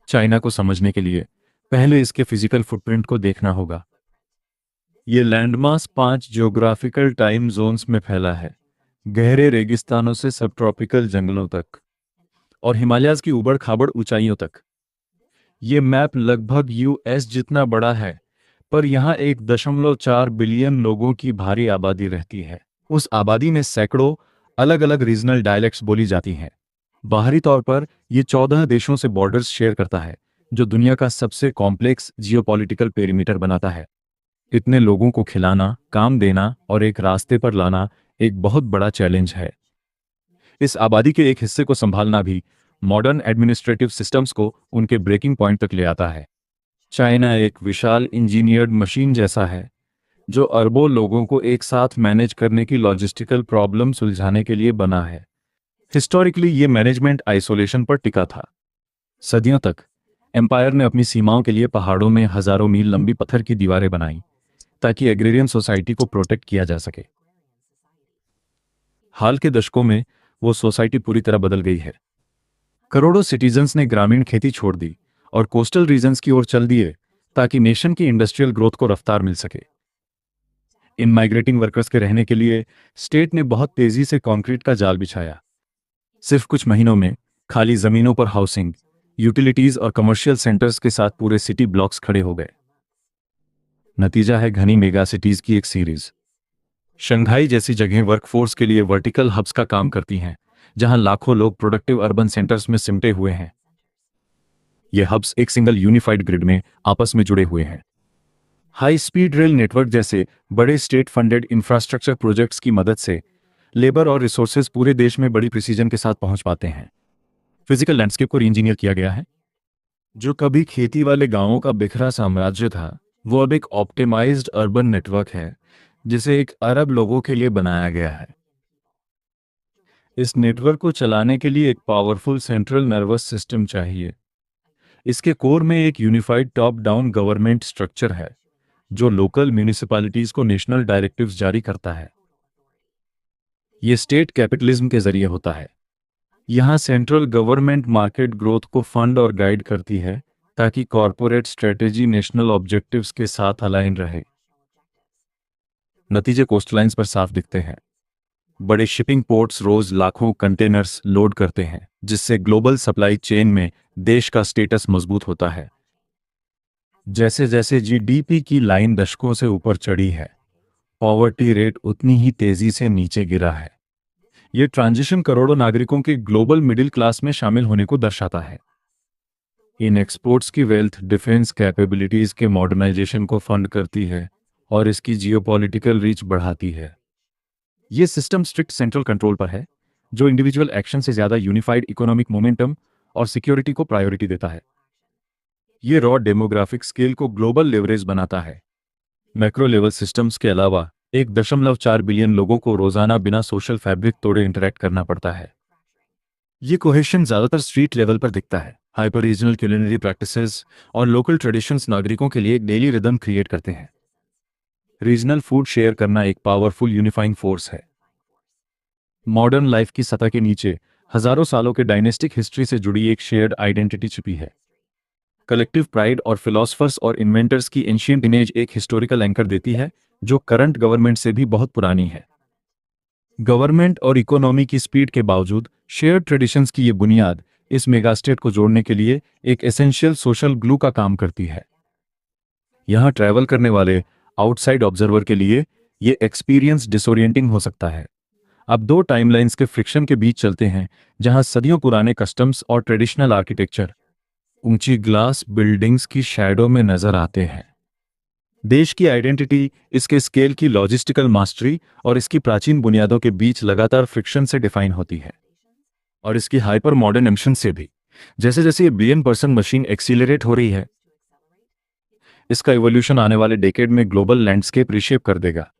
China को समझने के लिए पहले इसके फिजिकल फुटप्रिंट को देखना होगा। ये लैंडमास 5 ज्योग्राफिकल टाइम जोन्स में फैला है, गहरे रेगिस्तानों से सब ट्रॉपिकल जंगलों तक और हिमालयाज की उबड़ खाबड़ ऊंचाइयों तक। ये मैप लगभग यूएस जितना बड़ा है, पर यहाँ 1.4 बिलियन लोगों की भारी आबादी रहती है। उस आबादी में सैकड़ों अलग अलग रीजनल डायलेक्ट्स बोली जाती हैं। बाहरी तौर पर यह 14 देशों से बॉर्डर्स शेयर करता है, जो दुनिया का सबसे कॉम्प्लेक्स जियोपॉलिटिकल पेरीमीटर बनाता है। इतने लोगों को खिलाना, काम देना और एक रास्ते पर लाना एक बहुत बड़ा चैलेंज है। इस आबादी के एक हिस्से को संभालना भी मॉडर्न एडमिनिस्ट्रेटिव सिस्टम्स को उनके ब्रेकिंग पॉइंट तक ले आता है। चाइना एक विशाल इंजीनियर्ड मशीन जैसा है, जो अरबों लोगों को एक साथ मैनेज करने की लॉजिस्टिकल प्रॉब्लम सुलझाने के लिए बना है। हिस्टोरिकली ये मैनेजमेंट आइसोलेशन पर टिका था। सदियों तक एम्पायर ने अपनी सीमाओं के लिए पहाड़ों में हजारों मील लंबी पत्थर की दीवारें बनाई, ताकि एग्रेरियन सोसाइटी को प्रोटेक्ट किया जा सके। हाल के दशकों में वो सोसाइटी पूरी तरह बदल गई है। करोड़ों सिटीजन्स ने ग्रामीण खेती छोड़ दी और कोस्टल रीजन्स की ओर चल दिए, ताकि नेशन की इंडस्ट्रियल ग्रोथ को रफ्तार मिल सके। इन माइग्रेटिंग वर्कर्स के रहने के लिए स्टेट ने बहुत तेजी से कंक्रीट का जाल बिछाया। सिर्फ कुछ महीनों में खाली जमीनों पर हाउसिंग, यूटिलिटीज और कमर्शियल सेंटर्स के साथ पूरे सिटी ब्लॉक्स खड़े हो गए। नतीजा है घनी मेगा सिटीज की एक सीरीज। शंघाई जैसी जगहें वर्कफोर्स के लिए वर्टिकल हब्स का काम करती हैं, जहां लाखों लोग प्रोडक्टिव अर्बन सेंटर्स में सिमटे हुए हैं। ये हब्स एक सिंगल यूनिफाइड ग्रिड में आपस में जुड़े हुए हैं। हाई स्पीड रेल नेटवर्क जैसे बड़े स्टेट फंडेड इंफ्रास्ट्रक्चर प्रोजेक्ट्स की मदद से लेबर और रिसोर्सेज पूरे देश में बड़ी प्रिसीजन के साथ पहुंच पाते हैं। फिजिकल लैंडस्केप को रीइंजीनियर किया गया है। जो कभी खेती वाले गांवों का बिखरा साम्राज्य था, वो अब एक ऑप्टिमाइज्ड अर्बन नेटवर्क है, जिसे एक अरब लोगों के लिए बनाया गया है। इस नेटवर्क को चलाने के लिए एक पावरफुल सेंट्रल नर्वस सिस्टम चाहिए। इसके कोर में एक unified top down government structure है, जो लोकल म्यूनिसिपैलिटीज को नेशनल डायरेक्टिव्स जारी करता है। ये स्टेट कैपिटलिज्म के जरिए होता है। यहाँ सेंट्रल गवर्नमेंट मार्केट ग्रोथ को फंड और गाइड करती है, ताकि कॉरपोरेट स्ट्रेटेजी नेशनल ऑब्जेक्टिव्स के साथ अलाइन रहे। नतीजे कोस्टलाइंस पर साफ दिखते हैं। बड़े शिपिंग पोर्ट्स रोज लाखों कंटेनर्स लोड करते हैं, जिससे ग्लोबल सप्लाई चेन में देश का स्टेटस मजबूत होता है। जैसे जैसे जीडीपी की लाइन दशकों से ऊपर चढ़ी है, पॉवर्टी रेट उतनी ही तेजी से नीचे गिरा है। ये ट्रांजिशन करोड़ों नागरिकों के ग्लोबल मिडिल क्लास में शामिल होने को दर्शाता है। इन एक्सपोर्ट्स की वेल्थ डिफेंस कैपेबिलिटीज के मॉडर्नाइजेशन को फंड करती है और इसकी जियोपॉलिटिकल रीच बढ़ाती है। ये सिस्टम स्ट्रिक्ट सेंट्रल कंट्रोल पर है, जो इंडिविजुअल एक्शन से ज्यादा यूनिफाइड इकोनॉमिक मोमेंटम और सिक्योरिटी को प्रायोरिटी देता है। ये रॉ डेमोग्राफिक स्केल को ग्लोबल लेवरेज बनाता है। मैक्रो लेवल सिस्टम्स के अलावा 1.4 बिलियन लोगों को रोजाना बिना सोशल फैब्रिक तोड़े इंटरैक्ट करना पड़ता है। ये कोहेशन ज्यादातर स्ट्रीट लेवल पर दिखता है। हाइपर रीजनल क्यूलिनरी प्रैक्टिसेस और लोकल ट्रेडिशंस नागरिकों के लिए एक डेली रिदम क्रिएट करते हैं। रीजनल फूड शेयर करना एक पावरफुल यूनिफाइंग फोर्स है। मॉडर्न लाइफ की सतह के नीचे हजारों सालों के डायनेस्टिक हिस्ट्री से जुड़ी एक शेयर्ड आइडेंटिटी छिपी है। कलेक्टिव प्राइड और फिलोसफर्स और इन्वेंटर्स की एंशिएंट इमेज एक हिस्टोरिकल एंकर देती है, जो करंट गवर्नमेंट से भी बहुत पुरानी है। गवर्नमेंट और इकोनॉमी की स्पीड के बावजूद शेयर्ड ट्रेडिशंस की ये बुनियाद इस मेगास्टेट को जोड़ने के लिए एक एसेंशियल सोशल ग्लू का काम करती है। यहाँ ट्रैवल करने वाले आउटसाइड ऑब्जर्वर के लिए ये एक्सपीरियंस डिसोरिएंटिंग हो सकता है। अब दो टाइमलाइंस के फ्रिक्शन के बीच चलते हैं, जहां सदियों पुराने कस्टम्स और ट्रेडिशनल आर्किटेक्चर ऊंची ग्लास बिल्डिंग्स की शैडो में नजर आते हैं। देश की आइडेंटिटी इसके स्केल की लॉजिस्टिकल मास्टरी और इसकी प्राचीन बुनियादों के बीच लगातार फ्रिक्शन से डिफाइन होती है, और इसकी हाइपर मॉडर्न एम्बिशन से भी। जैसे जैसे ये बिलियन पर्सन मशीन एक्सीलरेट हो रही है, इसका इवोल्यूशन आने वाले डेकेड में ग्लोबल लैंडस्केप रिशेप कर देगा।